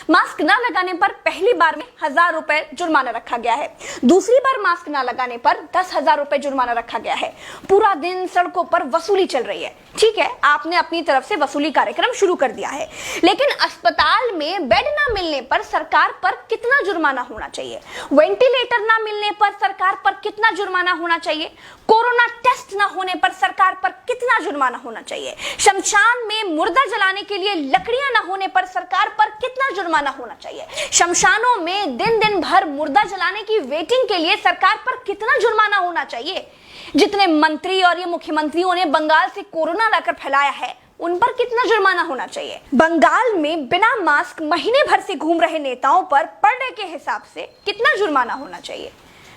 Mask न लगाने पर पहली बार में 1000 रुपए जुर्माना रखा गया है। दूसरी बार मास्क न लगाने पर 10,000 रुपए जुर्माना रखा गया है। पूरा दिन सड़कों पर वसूली चल रही है। ठीक है, आपने अपनी तरफ से वसूली कार्यक्रम शुरू कर दिया है, लेकिन अस्पताल में बेड न मिलने पर सरकार पर कितना जुर्माना होना चाहिए? वेंटिलेटर न मिलने पर सरकार पर कितना जुर्माना होना चाहिए? कोरोना टेस्ट न होने पर सरकार पर कितना जुर्माना होना चाहिए? शमशान में मुर्दा जलाने के लिए लकड़ियां न होने पर सरकार पर कितना जुर्माना होना चाहिए? शमशानों में दिन दिन भर मुर्दा जलाने की वेटिंग के लिए सरकार पर कितना जुर्माना होना चाहिए? जितने मंत्री और ये मुख्यमंत्रियों ने बंगाल से कोरोना लाकर फैलाया है, उन पर कितना जुर्माना होना चाहिए? बंगाल में बिना मास्क महीने भर से घूम रहे नेताओं पर पर डे के हिसाब से कितना जुर्माना होना चाहिए?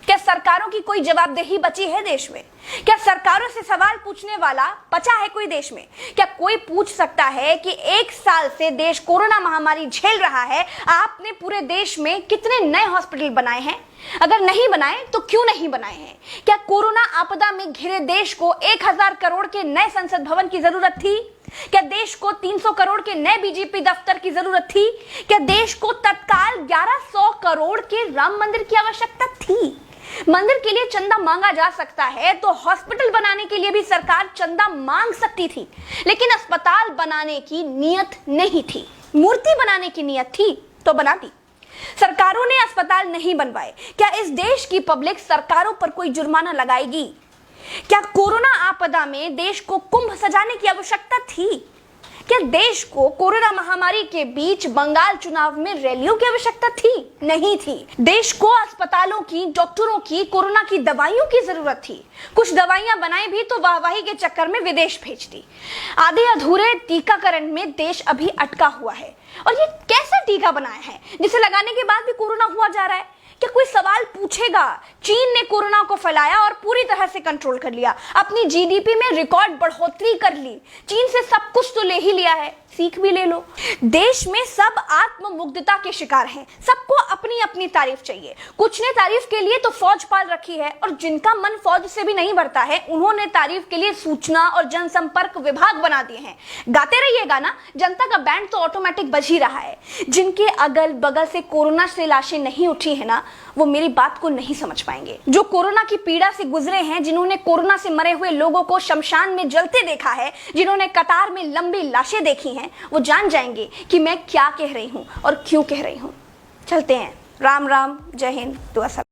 क्या सरकारों की कोई जवाबदेही बची है देश में? क्या सरकारों से सवाल पूछने वाला बचा है कोई देश में? क्या कोई पूछ सकता है कि 1 साल से देश कोरोना महामारी झेल रहा है, आपने पूरे देश में कितने नए हॉस्पिटल बनाए हैं? अगर नहीं बनाए तो क्यों नहीं बनाए हैं? क्या कोरोना आपदा में घिरे देश को 1000 करोड़ के नए संसद भवन की जरूरत थी? क्या देश को 300 करोड़ के नए बीजेपी दफ्तर की जरूरत थी? क्या देश को तत्काल 1100 करोड़ के राम मंदिर की आवश्यकता थी? मंदिर के लिए चंदा मांगा जा सकता है तो हॉस्पिटल बनाने के लिए भी सरकार चंदा मांग सकती थी, लेकिन अस्पताल बनाने की नियत नहीं थी। मूर्ति बनाने की नियत थी तो बना दी। सरकारों ने अस्पताल नहीं बनवाए। क्या इस देश की पब्लिक सरकारों पर कोई जुर्माना लगाएगी? क्या कोरोना आपदा में देश को कुंभ सजाने की आवश्यकता थी? क्या देश को कोरोना महामारी के बीच बंगाल चुनाव में रैलियों की आवश्यकता थी? नहीं थी। देश को अस्पतालों की, डॉक्टरों की, कोरोना की दवाइयों की जरूरत थी। कुछ दवाइयां बनाई भी तो वाहवाही के चक्कर में विदेश भेज दी। आधे अधूरे टीकाकरण में देश अभी अटका हुआ है। और ये कैसा टीका बनाया है जिसे लगाने के बाद भी कोरोना हुआ जा रहा है? क्या कोई सवाल पूछेगा? चीन ने कोरोना को फैलाया और पूरी तरह से कंट्रोल कर लिया, अपनी जीडीपी में रिकॉर्ड बढ़ोतरी कर ली। चीन से सब कुछ तो ले ही लिया है, सीख भी ले लो। देश में सब आत्ममुग्धता के शिकार हैं, सबको अपनी अपनी तारीफ चाहिए। कुछ ने तारीफ के लिए तो फौज पाल रखी है, और जिनका मन फौज से भी नहीं भरता है, उन्होंने तारीफ के लिए सूचना और जनसंपर्क विभाग बना दिए हैं। गाते रहिएगा ना, जनता का बैंड तो ऑटोमेटिक बज ही रहा है। जिनके अगल बगल से कोरोना से लाशें नहीं उठी है ना, वो मेरी बात को नहीं समझ पाएंगे। जो कोरोना की पीड़ा से गुजरे हैं, जिन्होंने कोरोना से मरे हुए लोगों को शमशान में जलते देखा है, जिन्होंने कतार में लंबी लाशें देखी हैं, वो जान जाएंगे कि मैं क्या कह रही हूं और क्यों कह रही हूं। चलते हैं। राम राम, जय हिंद, दुआ।